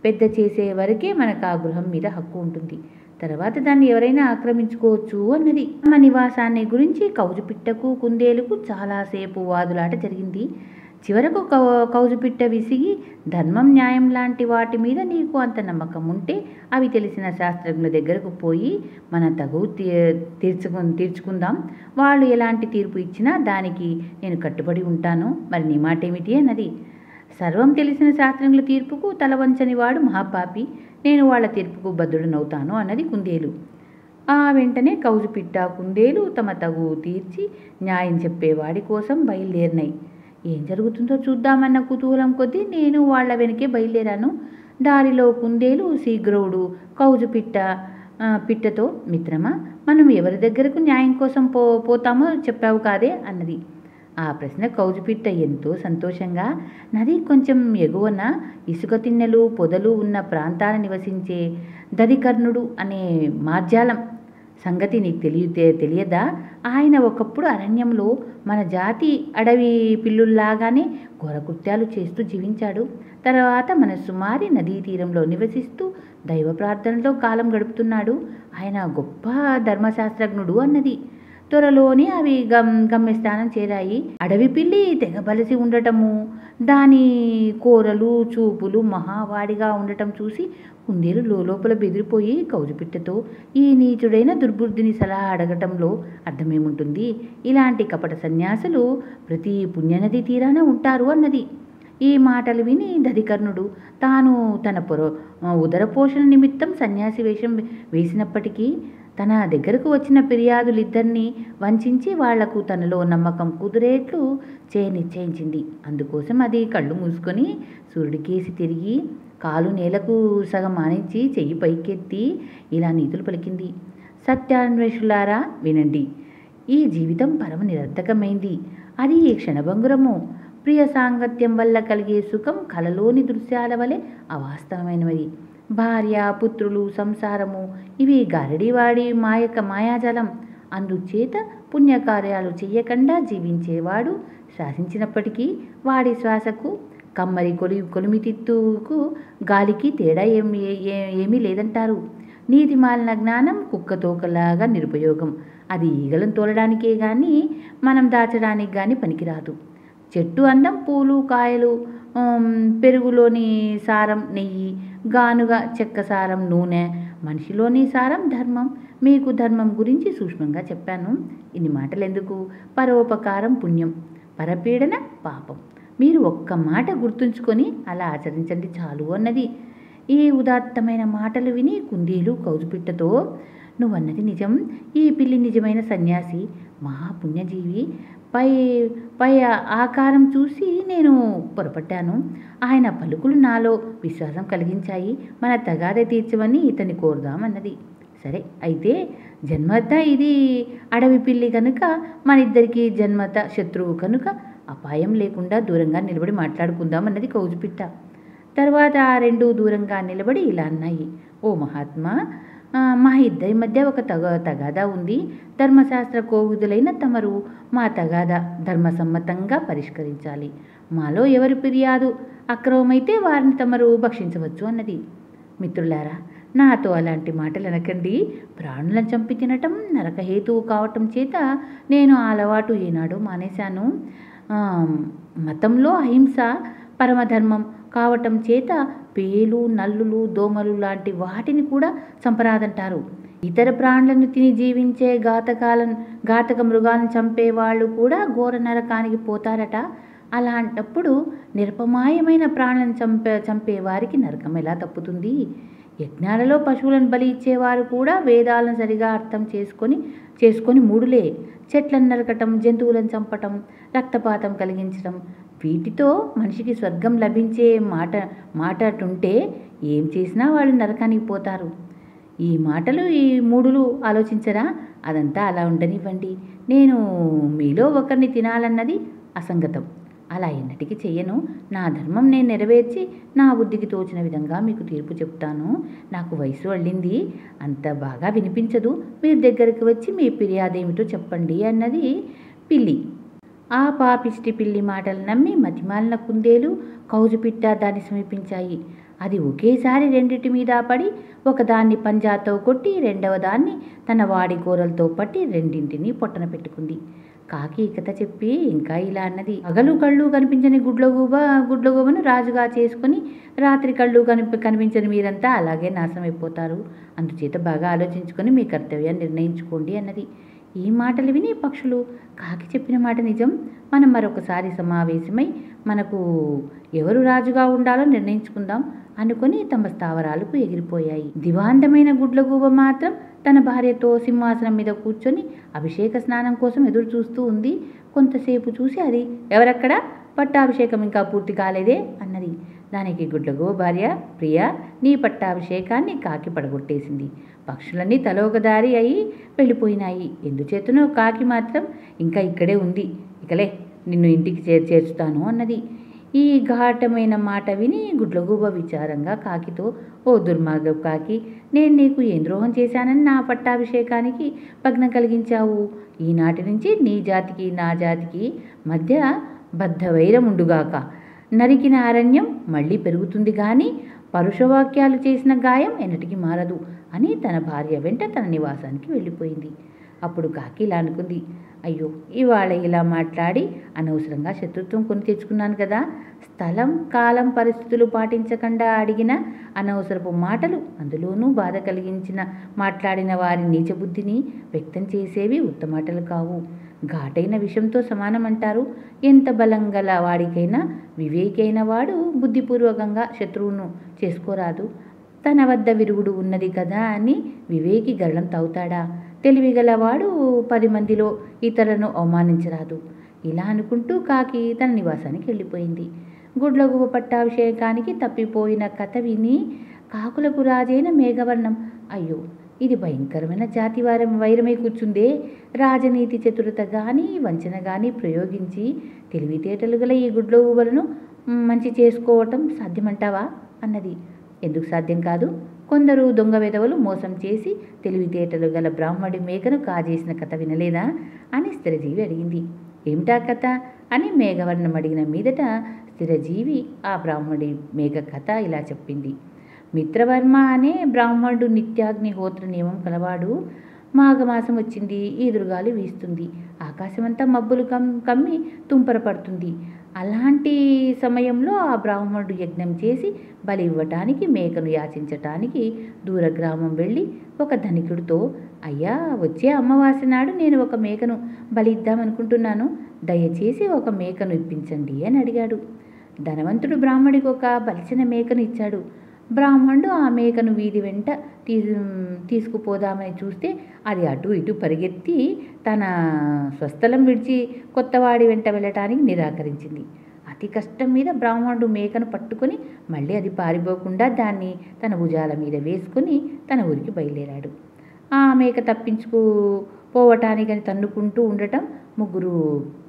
పెద్ద చేసే వరకే మనకు ఆ గృహం మీద హక్కు ఉంటుంది. తర్వాత దాన్ని ఎవరైనా ఆక్రమించుకోవచ్చు అన్నది. తమ నివాసాన్ని గురించి కౌజుపిట్టకు కుందేలుకు చాలాసేపు వాదులాట జరిగింది. చివరకు కౌజుపిట్ట విసిగి, ధర్మం, న్యాయం లాంటి వాటి మీద నీకు అంత నమ్మకం ఉంటే అవి తెలిసిన శాస్త్రజ్ఞుల దగ్గరకు పోయి మన తగువు తీర్చుకుందాం. వాళ్ళు ఎలాంటి తీర్పు ఇచ్చినా దానికి నేను కట్టుబడి ఉంటాను. మరి నీ మాట ఏమిటి అన్నది. సర్వం తెలిసిన శాస్త్రజ్ఞుల తీర్పుకు తలవంచని వాడు మహాపాపి. నేను వాళ్ళ తీర్పుకు బద్ధుడనవుతాను అన్నది కుందేలు. ఆ వెంటనే కౌజుపిట్ట, కుందేలు తమ తగు తీర్చి న్యాయం చెప్పేవాడి కోసం బయలుదేరినాయి. ఏం జరుగుతుందో చూద్దామన్న కుతూహలం కొద్దీ నేను వాళ్ల వెనకే బయలుదేరాను. దారిలో కుందేలు శీఘ్రవుడు పిట్టతో, మిత్రమా, మనం ఎవరి దగ్గరకు న్యాయం కోసం పోతామో చెప్పావు కాదే అన్నది. ఆ ప్రశ్న కౌజుపిట్ట ఎంతో సంతోషంగా, నది కొంచెం ఎగువన ఇసుక తిన్నెలు, పొదలు ఉన్న ప్రాంతాన నివసించే దధికర్ణుడు అనే మార్జాలం సంగతి నీకు తెలియదా? ఆయన ఒకప్పుడు అరణ్యంలో మన జాతి అడవి పిల్లుల్లాగానే ఘోరకృత్యాలు చేస్తూ జీవించాడు. తర్వాత మనస్సు మారి నదీ తీరంలో నివసిస్తూ దైవ ప్రార్థనలో కాలం గడుపుతున్నాడు. ఆయన గొప్ప ధర్మశాస్త్రజ్ఞుడు అన్నది. త్వరలోనే అవి గమ్యస్థానం చేరాయి. అడవి పిల్లి తెగబలిసి ఉండటము, దాని కోరలు, చూపులు మహావాడిగా ఉండటం చూసి కుందేలు లోపల బెదిరిపోయి కౌజుపిట్టతో, ఈ నీచుడైన దుర్బుద్ధిని సలహా అడగటంలో అర్థమేముంటుంది? ఇలాంటి కపట సన్యాసులు ప్రతి పుణ్యనది తీరాన ఉంటారు అన్నది. ఈ మాటలు విని దధికర్ణుడు తాను తన ఉదర పోషణ నిమిత్తం సన్యాసి వేషం వేసినప్పటికీ తన దగ్గరకు వచ్చిన ఫిర్యాదులిద్దరినీ వంచించి వాళ్లకు తనలో నమ్మకం కుదిరేట్లు నిశ్చయించింది. అందుకోసం అది కళ్ళు మూసుకొని సూర్యుడికేసి తిరిగి కాలు నేలకు సగం ఆనించి చెయ్యి పైకెత్తి ఇలా నీతులు పలికింది. సత్యాన్వేషులారా వినండి. ఈ జీవితం పరమ నిరర్థకమైంది. అది క్షణభంగురము. ప్రియ సాంగత్యం వల్ల కలిగే సుఖం కలలోని దృశ్యాల వలె అవాస్తవమైనవి. భార్య, పుత్రులు, సంసారము ఇవి గారడీవాడి మాయాజలం. అందుచేత పుణ్యకార్యాలు చెయ్యకుండా జీవించేవాడు శ్వాసించినప్పటికీ వాడి శ్వాసకు కమ్మరి కొలిమితిత్తుకు గాలికి తేడా ఏమీ లేదంటారు. నీతిమాలిన జ్ఞానం కుక్కతోకలాగా నిరుపయోగం. అది ఈగలను తోలడానికే గాని మనం దాచడానికి గాని పనికిరాదు. చెట్టు అందం పూలు, కాయలు, పెరుగులోని సారం నెయ్యి, గానుగ చెక్క సారం నూనె, మనిషిలోని సారం ధర్మం. మీకు ధర్మం గురించి సూక్ష్మంగా చెప్పాను. ఇన్ని మాటలెందుకు? పరోపకారం పుణ్యం, పరపీడన పాపం. మీరు ఒక్క మాట గుర్తుంచుకొని అలా ఆచరించండి చాలు అన్నది. ఈ ఉదాత్తమైన మాటలు విని కుందేలు కౌజుపిట్టతో, నువ్వన్నది నిజం. ఈ పిల్లి నిజమైన సన్యాసి, మహాపుణ్యజీవి. పై ఆకారం చూసి నేను పొరపట్టాను. ఆయన పలుకులు నాలో విశ్వాసం కలిగించాయి. మన తగాద తీర్చమని ఇతన్ని కోరుదామన్నది. సరే, అయితే జన్మత ఇది అడవి పిల్లి కనుక మనిద్దరికీ జన్మత శత్రువు కనుక అపాయం లేకుండా దూరంగా నిలబడి మాట్లాడుకుందామన్నది కౌజుపిట్ట. తర్వాత ఆ రెండు దూరంగా నిలబడి ఇలా అన్నాయి. ఓ మహాత్మా, మా ఇద్దరి మధ్య ఒక తగాదా ఉంది. ధర్మశాస్త్ర కోవిదులైన తమరు మా తగాదా ధర్మసమ్మతంగా పరిష్కరించాలి. మాలో ఎవరి ఫిర్యాదు అక్రమమైతే వారిని తమరు భక్షించవచ్చు అన్నది. మిత్రులారా, నాతో అలాంటి మాటలు అనకండి. ప్రాణులను చంపి తినటం నరకహేతువు కావటం చేత నేను ఆ అలవాటు ఏనాడు మానేశాను. మతంలో అహింస పరమధర్మం కావటం చేత పేలు, నల్లులు, దోమలు లాంటి వాటిని కూడా చంపరాదంటారు. ఇతర ప్రాణులను తిని జీవించే ఘాతక మృగాలను చంపే వాళ్ళు కూడా ఘోర నరకానికి పోతారట. అలాంటప్పుడు నిరపమాయమైన ప్రాణులను చంపే వారికి నరకం ఎలా తప్పుతుంది? యజ్ఞాలలో పశువులను బలి ఇచ్చేవారు కూడా వేదాలను సరిగా అర్థం చేసుకొని మూడులే. చెట్లను నరకటం, జంతువులను చంపటం, రక్తపాతం కలిగించడం, వీటితో మనిషికి స్వర్గం లభించే మాటటుంటే ఏం చేసినా వాళ్ళు నరకానికి పోతారు. ఈ మాటలు ఈ మూడులు ఆలోచించరా? అదంతా అలా ఉండనివ్వండి. నేను మీలో ఒకరిని తినాలన్నది అసంగతం. అలా ఎన్నటికీ చెయ్యను. నా ధర్మం నేను నెరవేర్చి నా బుద్ధికి తోచిన విధంగా మీకు తీర్పు చెప్తాను. నాకు వయసు అళ్ళింది, అంత బాగా వినిపించదు. మీరు దగ్గరికి వచ్చి మీ ఫిర్యాదేమిటో చెప్పండి అన్నది పిల్లి. ఆ పాపిష్టి పిల్లి మాటలు నమ్మి మతిమాలిన కుందేలు, కౌజుపిట్ట దాన్ని సమీపించాయి. అది ఒకేసారి రెండిటి మీద పడి ఒకదాన్ని పంజాతో కొట్టి రెండవ దాన్ని తన వాడి కూరలతో పట్టి రెండింటినీ పొట్టన పెట్టుకుంది. కాకి కథ చెప్పి ఇంకా ఇలా అన్నది. పగలు కళ్ళు కనిపించని గుడ్లగూబను రాజుగా చేసుకుని రాత్రి కళ్ళు కనిపించని మీరంతా అలాగే నాశనం అయిపోతారు. అందుచేత బాగా ఆలోచించుకొని మీ కర్తవ్యాన్ని నిర్ణయించుకోండి అన్నది. ఈ మాటలు విని పక్షులు, కాకి చెప్పిన మాట నిజం. మనం మరొకసారి సమావేశమై మనకు ఎవరు రాజుగా ఉండాలో నిర్ణయించుకుందాం అనుకుని తమ స్థావరాలకు ఎగిరిపోయాయి. దివాంతమైన గుడ్లగూబ మాత్రం తన భార్యతో సింహాసనం మీద కూర్చొని అభిషేక స్నానం కోసం ఎదురు చూస్తూ ఉంది. కొంతసేపు చూసి అది, ఎవరక్కడ? పట్టాభిషేకం ఇంకా పూర్తి కాలేదే అన్నది. దానికి గుడ్లగూబ భార్య, ప్రియా, నీ పట్టాభిషేకాన్ని కాకి పడగొట్టేసింది. పక్షులన్నీ తలోక దారి అయి వెళ్ళిపోయినాయి. ఎందుచేతనో కాకి మాత్రం ఇంకా ఇక్కడే ఉంది. ఇకలే నిన్ను ఇంటికి చేర్చుతాను అన్నది. ఈ ఘాటమైన మాట విని గుడ్లగూబ విచారంగా కాకితో, ఓ దుర్మార్గపు కాకి, నేను నీకు ఏం ద్రోహం చేశానని నా పట్టాభిషేకానికి భగ్నం కలిగించావు? ఈనాటి నుంచి నీ జాతికి నా జాతికి మధ్య బద్ధవైరముండుగాక. నరికిన అరణ్యం మళ్ళీ పెరుగుతుంది గాని పరుషవాక్యాలు చేసిన గాయం ఎన్నటికీ మారదు అని తన భార్య వెంట తన నివాసానికి వెళ్ళిపోయింది. అప్పుడు కాకి ఇలా అనుకుంది, అయ్యో, ఇవాళ ఇలా మాట్లాడి అనవసరంగా శత్రుత్వం కొని తెచ్చుకున్నాను కదా. స్థలం, కాలం, పరిస్థితులు పాటించకుండా అడిగిన అనవసరపు మాటలు, అందులోనూ బాధ మాట్లాడిన వారి నీచబుద్ధిని వ్యక్తం చేసేవి ఉత్తమాటలు కావు. ఘాటైన విషంతో సమానమంటారు. ఎంత బలం గల వాడికైనా వివేకైన వాడు బుద్ధిపూర్వకంగా శత్రువును చేసుకోరాదు. తన వద్ద విరుగుడు ఉన్నది కదా అని వివేకి గరళం తాగుతాడా? తెలివిగలవాడు 10 మందిలో ఇతరులను అవమానించరాదు. ఇలా అనుకుంటూ కాకి తన నివాసానికి వెళ్ళిపోయింది. గుడ్లగూబ పట్టాభిషేకానికి తప్పిపోయిన కథ విని కాకులకు రాజైన మేఘవర్ణం, అయ్యో ఇది భయంకరమైన జాతి వైరమై కూర్చుందే. రాజనీతి చతురత గాని వంచన గాని ప్రయోగించి తెలివితేటలు గల ఈ గుడ్లగూబలను మంచి చేసుకోవటం సాధ్యమంటావా అన్నది. ఎందుకు సాధ్యం కాదు? కొందరు దొంగ వెధవలు మోసం చేసి తెలివితేటలు గల బ్రాహ్మడి మేకను కాజేసిన కథ వినలేదా అని స్థిరజీవి అడిగింది. ఏమిటా కథ అని మేఘవర్ణం అడిగిన మీదట స్థిరజీవి ఆ బ్రాహ్మడి మేక కథ ఇలా చెప్పింది. మిత్రవర్మ అనే బ్రాహ్మణుడు నిత్యాగ్నిహోత్ర నియమం కలవాడు. మాఘమాసం వచ్చింది, ఈదురుగాలి వీస్తుంది, ఆకాశమంతా మబ్బులు కమ్మి తుంపర పడుతుంది. అలాంటి సమయంలో ఆ బ్రాహ్మణుడు యజ్ఞం చేసి బలి ఇవ్వటానికి మేకను యాచించటానికి దూర గ్రామం వెళ్ళి ఒక ధనికుడితో, అయ్యా వచ్చే అమావాస్య నాడు నేను ఒక మేకను బలి ఇద్దామనుకుంటున్నాను, దయచేసి ఒక మేకను ఇప్పించండి అని అడిగాడు. ధనవంతుడు బ్రాహ్మడికి ఒక బలిసిన మేకను ఇచ్చాడు. బ్రాహ్మణుడు ఆ మేకను వీధి వెంట తీసుకుపోదామని చూస్తే అది అటు ఇటు పరిగెత్తి తన స్వస్థలం విడిచి కొత్తవాడి వెంట వెళ్ళటానికి నిరాకరించింది. అతి కష్టం మీద బ్రాహ్మణుడు మేకను పట్టుకొని మళ్ళీ అది పారిపోకుండా దాన్ని తన భుజాల మీద వేసుకొని తన ఊరికి బయలుదేరాడు. ఆ మేక తప్పించుకుపోవటానికని తన్నుకుంటూ ఉండటం 3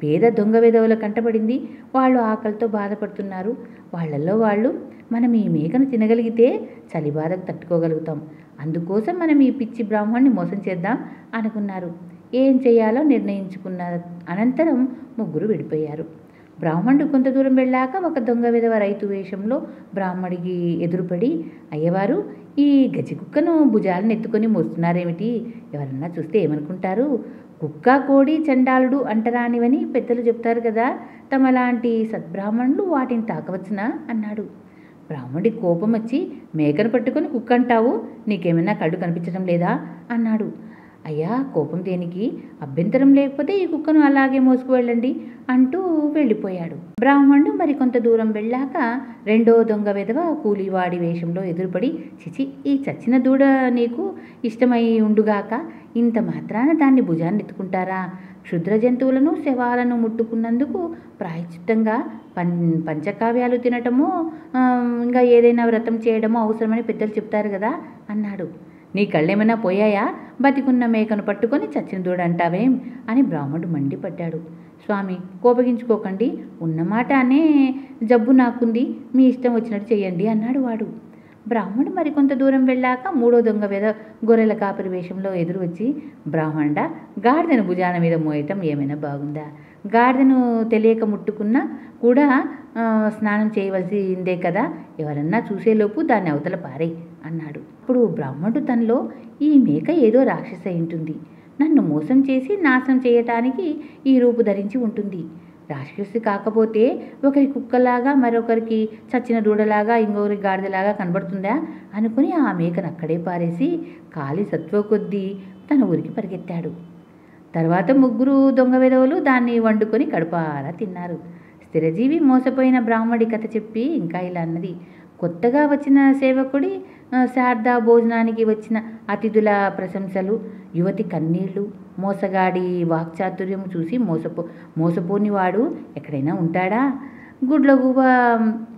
పేద దొంగ వెధవల కంటపడింది. వాళ్ళు ఆకలితో బాధపడుతున్నారు. వాళ్ళల్లో వాళ్ళు, మనం ఈ మేకను తినగలిగితే చలి బాధకు తట్టుకోగలుగుతాం, అందుకోసం మనం ఈ పిచ్చి బ్రాహ్మణ్ణి మోసం చేద్దాం అనుకున్నారు. ఏం చేయాలో నిర్ణయించుకున్న అనంతరం 3 విడిపోయారు. బ్రాహ్మణుడు కొంత దూరం వెళ్ళాక ఒక దొంగ విధవ రైతు వేషంలో బ్రాహ్మడికి ఎదురుపడి, అయ్యవారు ఈ గజికుక్కను భుజాలను ఎత్తుకొని మోస్తున్నారేమిటి? ఎవరన్నా చూస్తే ఏమనుకుంటారు? కుక్క కోడి చండాలుడు అంటరానివని పెద్దలు చెప్తారు కదా, తమలాంటి సద్బ్రాహ్మణులు వాటిని తాకవచ్చునా అన్నాడు. బ్రాహ్మడి కోపం వచ్చి, మేకను పట్టుకొని కుక్క అంటావు, నీకేమైనా కళ్ళు కనిపించడం లేదా అన్నాడు. అయ్యా కోపం దేనికి? అభ్యంతరం లేకపోతే ఈ కుక్కను అలాగే మోసుకు వెళ్ళండి అంటూ వెళ్ళిపోయాడు. బ్రాహ్మణుడు మరికొంత దూరం వెళ్ళాక రెండో దొంగ వెధవ కూలివాడి వేషంలో ఎదురుపడి, చిచి ఈ చచ్చిన దూడ నీకు ఇష్టమై ఉండుగాక, ఇంత మాత్రాన దాన్ని భుజాన్ని ఎత్తుకుంటారా? క్షుద్ర జంతువులను శవాలను ముట్టుకున్నందుకు ప్రాయశ్చిత్తంగా పంచకావ్యాలు తినటమో ఇంకా ఏదైనా వ్రతం చేయడమో అవసరమని పెద్దలు చెప్తారు కదా అన్నాడు. నీ కళ్ళేమైనా పోయాయా? బతికున్న మేకను పట్టుకొని చచ్చిన దూడ అంటావేం అని బ్రాహ్మణుడు మండిపడ్డాడు. స్వామి కోపగించుకోకండి, ఉన్నమాట అనే జబ్బు నాకుంది, మీ ఇష్టం వచ్చినట్టు చెయ్యండి అన్నాడు వాడు. బ్రాహ్మణుడు మరికొంత దూరం వెళ్ళాక మూడో దొంగ గొర్రెల కాపరి వేషంలో ఎదురు వచ్చి, బ్రాహ్మణ గాడిదను భుజాన మీద మోయటం ఏమైనా బాగుందా? గాడిదను తెలియక ముట్టుకున్నా కూడా స్నానం చేయవలసిందే కదా, ఎవరన్నా చూసేలోపు దాన్ని అవతల పారే అన్నాడు. అప్పుడు బ్రాహ్మణుడు తనలో, ఈ మేక ఏదో రాక్షస ఉంటుంది, నన్ను మోసం చేసి నాశనం చేయటానికి ఈ రూపు ధరించి ఉంటుంది. రాక్షసి కాకపోతే ఒకరి కుక్కలాగా, మరొకరికి చచ్చిన దూడలాగా, ఇంకొకరి గాడిదలాగా కనబడుతుందా అనుకుని ఆ మేకను అక్కడే పారేసి కాలి సత్వ కొద్దీ తన ఊరికి పరిగెత్తాడు. తర్వాత 3 దొంగ వెధవలు దాన్ని వండుకొని కడుపారా తిన్నారు. స్థిరజీవి మోసపోయిన బ్రాహ్మడి కథ చెప్పి ఇంకా ఇలా అన్నది. కొత్తగా వచ్చిన సేవకుడి శారదా భోజనానికి వచ్చిన అతిథుల ప్రశంసలు, యువతి కన్నీళ్లు, మోసగాడి వాక్చాతుర్యము చూసి మోసపోనివాడు ఎక్కడైనా ఉంటాడా?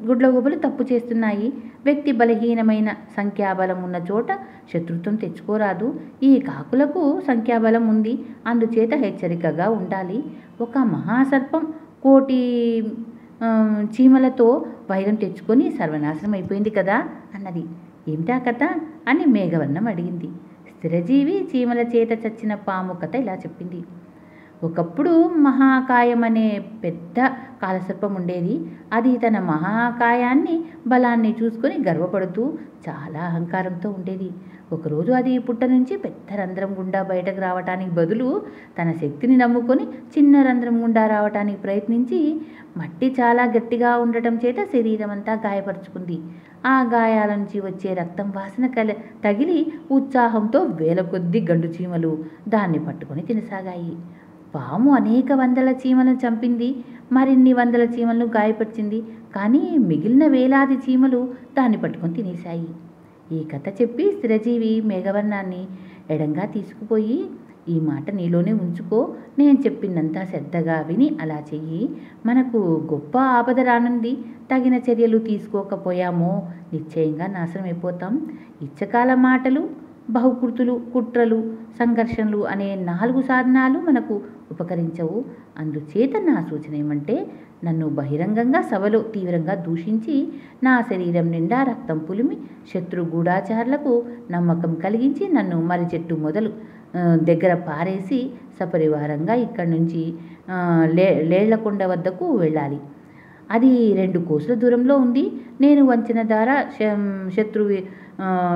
గుడ్లగూబలు తప్పు చేస్తున్నాయి. వ్యక్తి బలహీనమైన సంఖ్యాబలం ఉన్న చోట శత్రుత్వం తెచ్చుకోరాదు. ఈ కాకులకు సంఖ్యాబలం ఉంది, అందుచేత హెచ్చరికగా ఉండాలి. ఒక మహాసర్పం 1,000,000 చీమలతో వైరం తెచ్చుకొని సర్వనాశనం అయిపోయింది కదా అన్నది. ఏమిటా కథ అని మేఘవర్ణం అడిగింది. స్థిరజీవి చీమల చేత చచ్చిన పాము కథ ఇలా చెప్పింది. ఒకప్పుడు మహాకాయం అనే పెద్ద కాలసర్పం ఉండేది. అది తన మహాకాయాన్ని బలాన్ని చూసుకొని గర్వపడుతూ చాలా అహంకారంతో ఉండేది. ఒకరోజు అది పుట్ట నుంచి పెద్ద రంధ్రం గుండా బయటకు రావటానికి బదులు తన శక్తిని నమ్ముకొని చిన్న రంధ్రం గుండా రావటానికి ప్రయత్నించి మట్టి చాలా గట్టిగా ఉండటం చేత శరీరం అంతా గాయపరుచుకుంది. ఆ గాయాల నుంచి వచ్చే రక్తం వాసన తగిలి ఉత్సాహంతో 1000 కొద్దీ గండు చీమలు దాన్ని పట్టుకొని తినసాగాయి. పాము అనేక వందల చీమలను చంపింది, మరిన్ని వందల చీమలను గాయపరిచింది. కానీ మిగిలిన వేలాది చీమలు దాన్ని పట్టుకొని తినేశాయి. ఈ కథ చెప్పి స్థిరజీవి మేఘవర్ణాన్ని ఎడంగా తీసుకుపోయి, ఈ మాట నీలోనే ఉంచుకో, నేను చెప్పిందంతా శ్రద్ధగా విని అలా చెయ్యి. మనకు గొప్ప ఆపద రానుంది. తగిన చర్యలు తీసుకోకపోయామో నిశ్చయంగా నాశనమైపోతాం. ఇచ్చకాల మాటలు, బహుకృతులు, కుట్రలు, సంఘర్షణలు అనే 4 సాధనాలు మనకు ఉపకరించవు. అందుచేత నా సూచన ఏమంటే, నన్ను బహిరంగంగా సభలో తీవ్రంగా దూషించి నా శరీరం నిండా రక్తం పులిమి శత్రు గూఢాచారులకు నమ్మకం కలిగించి నన్ను మర్రి చెట్టు మొదలు దగ్గర పారేసి సపరివారంగా ఇక్కడి నుంచి లేళ్లకొండ వద్దకు వెళ్ళాలి. అది 2 కోసుల దూరంలో ఉంది. నేను వంచన ద్వారా శత్రు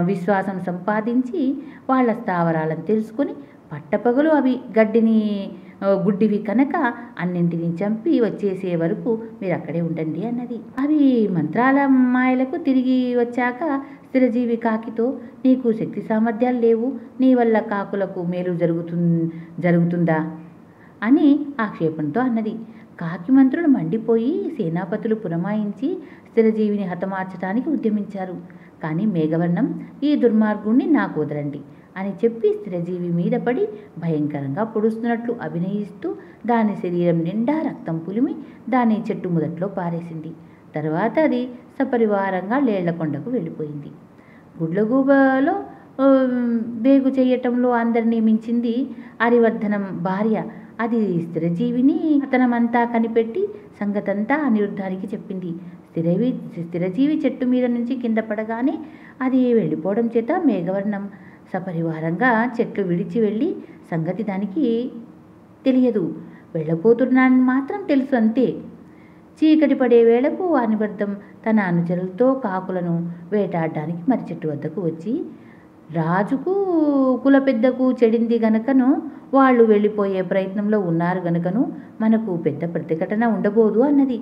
విశ్వాసం సంపాదించి వాళ్ళ స్థావరాలను తెలుసుకొని పట్టపగలు అవి గుడ్డివి కనుక అన్నింటినీ చంపి వచ్చేసే వరకు మీరు అక్కడే ఉండండి అన్నది. అవి మంత్రాల మాయలకు తిరిగి వచ్చాక స్థిరజీవి కాకితో, నీకు శక్తి సామర్థ్యాలు లేవు, నీ వల్ల కాకులకు మేలు జరుగుతుందా అని ఆక్షేపణతో అన్నది. కాకి మంత్రులు మండిపోయి సేనాపతులు పురమాయించి స్థిరజీవిని హతమార్చడానికి ఉద్యమించారు. కానీ మేఘవర్ణం, ఈ దుర్మార్గుణ్ణి నాకు వదలండి అని చెప్పి స్థిరజీవి మీద పడి భయంకరంగా పొడుస్తున్నట్లు అభినయిస్తూ దాని శరీరం నిండా రక్తం పులిమి దాని చెట్టు మొదట్లో పారేసింది. తర్వాత అది సపరివారంగా లేళ్లకొండకు వెళ్ళిపోయింది. గుడ్లగూబలో వేగు చేయటంలో అందరినీ మించింది అరివర్ధనం భార్య. అది స్థిరజీవిని అతనమంతా కనిపెట్టి సంగతంతా అనిరుద్ధానికి చెప్పింది. స్థిరజీవి చెట్టు మీద నుంచి కింద పడగానే అది వెళ్ళిపోవడం చేత మేఘవర్ణం సపరివారంగా చెట్లు విడిచి వెళ్ళి సంగతి దానికి తెలియదు. వెళ్ళబోతున్నానని మాత్రం తెలుసు అంతే. చీకటి పడే వేళకు అనివర్ధం తన అనుచరులతో కాకులను వేటాడడానికి మర్రి చెట్టు వద్దకు వచ్చి, రాజుకు కులపెద్దకు చెడింది గనుకను, వాళ్ళు వెళ్ళిపోయే ప్రయత్నంలో ఉన్నారు గనుకను మనకు పెద్ద ప్రతిఘటన ఉండబోదు అన్నది.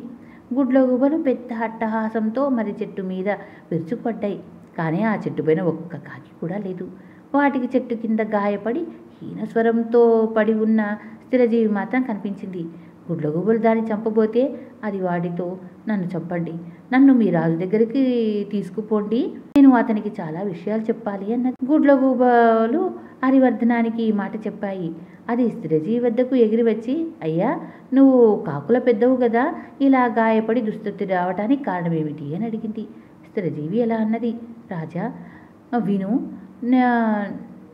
గుడ్లగూబలు పెద్ద అట్టహాసంతో మర్రి చెట్టు మీద విరుచుకుపడ్డాయి. కానీ ఆ చెట్టు పైన ఒక్క కాకి కూడా లేదు. వాటికి చెట్టు కింద గాయపడి హీనస్వరంతో పడి ఉన్న స్థిరజీవి మాత్రం కనిపించింది. గుడ్లగూబలు దాన్ని చంపబోతే అది వాడితో, నన్ను చంపండి, నన్ను మీ రాజు దగ్గరికి తీసుకుపోండి, నేను అతనికి చాలా విషయాలు చెప్పాలి అన్నది. గుడ్లగూబలు హరివర్ధనానికి ఈ మాట చెప్పాయి. అది స్థిరజీవి వద్దకు ఎగిరి వచ్చి, అయ్యా, నువ్వు కాకుల పెద్దవు కదా, ఇలా గాయపడి దుస్థితి రావడానికి కారణమేమిటి అని అడిగింది. స్థిరజీవి ఎలా అన్నది, రాజా విను,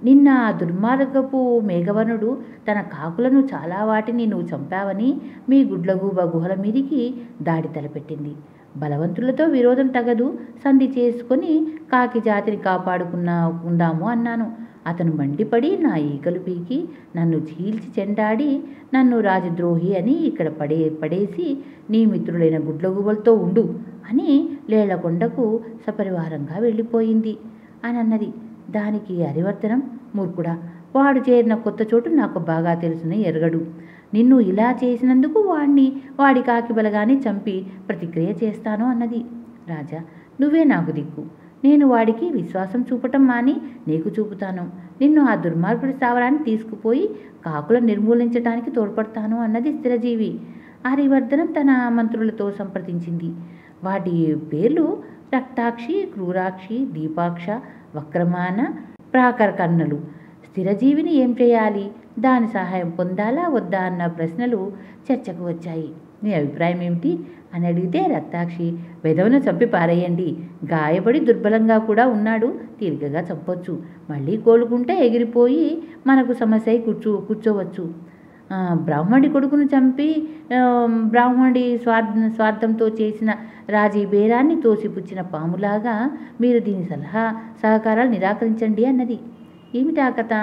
నిన్న ఆ దుర్మార్గపు మేఘవర్ణుడు తన కాకులను చాలా వాటిని నువ్వు చంపావని మీ గుడ్లగూబ గుహల మీదికి దాడి తలపెట్టింది. బలవంతులతో విరోధం తగదు, సంధి చేసుకొని కాకి జాతిని కాపాడుకుందాము అన్నాను. అతను మండిపడి నా ఈకలు పీకి నన్ను చీల్చి చెండాడి నన్ను రాజద్రోహి అని ఇక్కడ పడేసి నీ మిత్రులైన గుడ్లగూబలతో ఉండు అని లేళ్లకొండకు సపరివారంగా వెళ్ళిపోయింది అని అన్నది. దానికి హరివర్ధనం, మూర్ఖుడా, వాడు చేరిన కొత్త చోటు నాకు బాగా తెలుసుని ఎరగడు. నిన్ను ఇలా చేసినందుకు వాడి కాకి బలగాన్ని చంపి ప్రతిక్రియ చేస్తాను అన్నది. రాజా, నువ్వే నాకు దిక్కు, నేను వాడికి విశ్వాసం చూపటం మాని నీకు చూపుతాను. నిన్ను ఆ దుర్మార్గుడి స్థావరాన్ని తీసుకుపోయి కాకులను నిర్మూలించడానికి తోడ్పడతాను అన్నది స్థిరజీవి. హరివర్ధనం తన మంత్రులతో సంప్రదించింది. వాటి పేర్లు రక్తాక్షి, క్రూరాక్షి, దీపాక్ష, వక్రమాన, ప్రాకరకర్ణలు. స్థిరజీవిని ఏం చేయాలి, దాని సహాయం పొందాలా వద్దా అన్న ప్రశ్నలు చర్చకు వచ్చాయి. నీ అభిప్రాయం ఏమిటి అని అడిగితే, రక్తాక్షి, వెధవను చంపి పారేయండి, గాయపడి దుర్బలంగా కూడా ఉన్నాడు, తీరికగా చంపొచ్చు, మళ్ళీ కోలుకుంటే ఎగిరిపోయి మనకు సమస్య అయి కూర్చోవచ్చు. బ్రాహ్మణుడి కొడుకును చంపి బ్రాహ్మణుడి స్వార్థంతో చేసిన రాజీ బేరాన్ని తోసిపుచ్చిన పాములాగా మీరు దీని సహకారాలు నిరాకరించండి అన్నది. ఏమిటా కథ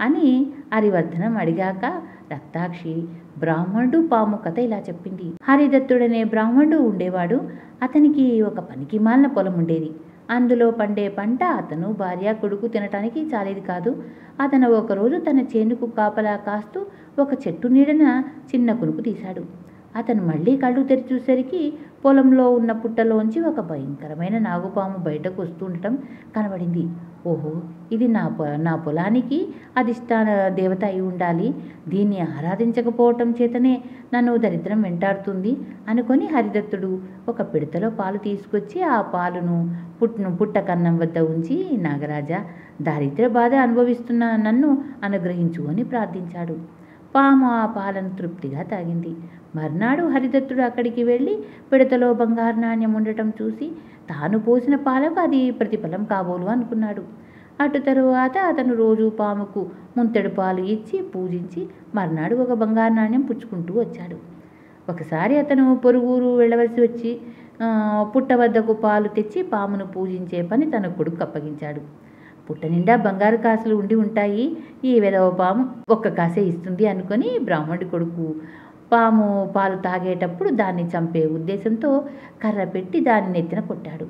అని హరివర్ధనం అడిగాక రక్తాక్షి బ్రాహ్మణుడు పాము కథ ఇలా చెప్పింది. హరిదత్తుడనే బ్రాహ్మణుడు ఉండేవాడు. అతనికి ఒక పనికిమాలిన పొలం ఉండేది. అందులో పండే పంట అతను, భార్య, కొడుకు తినటానికి చాలేది కాదు. అతను ఒకరోజు తన చేనుకు కాపలా కాస్తూ ఒక చెట్టు నీడన చిన్న కునుకు తీశాడు. అతను మళ్ళీ కళ్ళు తెరిచి చూసరికి పొలంలో ఉన్న పుట్టలోంచి ఒక భయంకరమైన నాగుపాము బయటకు వస్తుండటం కనబడింది. ఓహో, ఇది నా పొలానికి అధిష్టాన దేవత అయి ఉండాలి, దీన్ని ఆరాధించకపోవటం చేతనే నన్ను దరిద్రం వెంటాడుతుంది అనుకొని హరిదత్తుడు ఒక పిడతలో పాలు తీసుకొచ్చి ఆ పాలును పుట్ట కన్నం వద్ద ఉంచి, నాగరాజా, దారిద్ర్య బాధ అనుభవిస్తున్న నన్ను అనుగ్రహించు అని ప్రార్థించాడు. పాము ఆ పాలను తృప్తిగా తాగింది. మర్నాడు హరిదత్తుడు అక్కడికి వెళ్ళి పిడతలో బంగారు నాణ్యం ఉండటం చూసి తాను పోసిన పాలకు అది ప్రతిఫలం కాబోలు అనుకున్నాడు. అటు తరువాత అతను రోజు పాముకు ముంతెడు పాలు ఇచ్చి పూజించి మర్నాడు ఒక బంగారు నాణ్యం పుచ్చుకుంటూ వచ్చాడు. ఒకసారి అతను పొరుగురు వెళ్ళవలసి వచ్చి పుట్ట వద్దకు పాలు తెచ్చి పామును పూజించే పని తన కొడుకు అప్పగించాడు. పుట్ట నిండా బంగారు కాసులు ఉండి ఉంటాయి, ఈ వెధవ పాము ఒక్క కాసే ఇస్తుంది అనుకొని బ్రాహ్మణుడి కొడుకు పాము పాలు తాగేటప్పుడు దాన్ని చంపే ఉద్దేశంతో కర్ర పెట్టి దాన్ని నెత్తిన కొట్టాడు.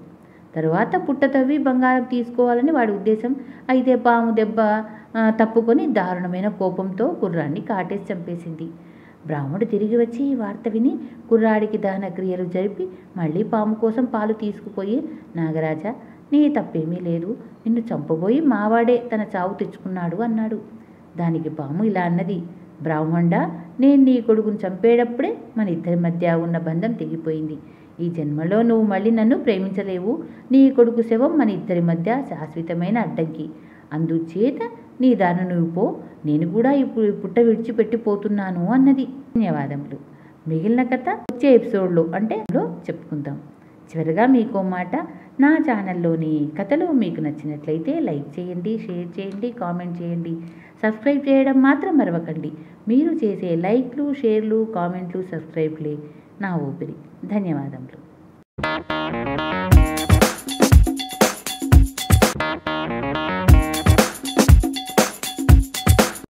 తరువాత పుట్ట తవ్వి బంగారం తీసుకోవాలని వాడి ఉద్దేశం. అయితే పాము దెబ్బ తప్పుకొని దారుణమైన కోపంతో కుర్రాన్ని కాటేసి చంపేసింది. బ్రాహ్మణుడు తిరిగి వచ్చి ఈ వార్త విని కుర్రాడికి దహన క్రియలు జరిపి మళ్ళీ పాము కోసం పాలు తీసుకుపోయి, నాగరాజా, నీ తప్పేమీ లేదు, నిన్ను చంపబోయి మావాడే తన చావు తెచ్చుకున్నాడు అన్నాడు. దానికి పాము ఇలా అన్నది, బ్రాహ్మణుడా, నేను నీ కొడుకును చంపేటప్పుడే మన ఇద్దరి మధ్య ఉన్న బంధం తెగిపోయింది. ఈ జన్మలో నువ్వు మళ్ళీ నన్ను ప్రేమించలేవు. నీ కొడుకు శవం మన ఇద్దరి మధ్య శాశ్వతమైన అడ్డంకి. అందుచేత నీ దారిన నువ్వు పో, నేను కూడా ఇప్పుడు పుట్ట విడిచిపెట్టిపోతున్నాను అన్నది. ధన్యవాదములు. మిగిలిన కథ వచ్చే ఎపిసోడ్లో అంటే చెప్పుకుందాం. చివరిగా మీకో మాట, నా ఛానల్లోని కథలు మీకు నచ్చినట్లయితే లైక్ చేయండి, షేర్ చేయండి, కామెంట్ చేయండి, సబ్స్క్రైబ్ చేయడం మాత్రం మరవకండి. మీరు చేసే లైక్లు, షేర్లు, కామెంట్లు, సబ్స్క్రైబ్లే నా ఊపిరి. ధన్యవాదములు.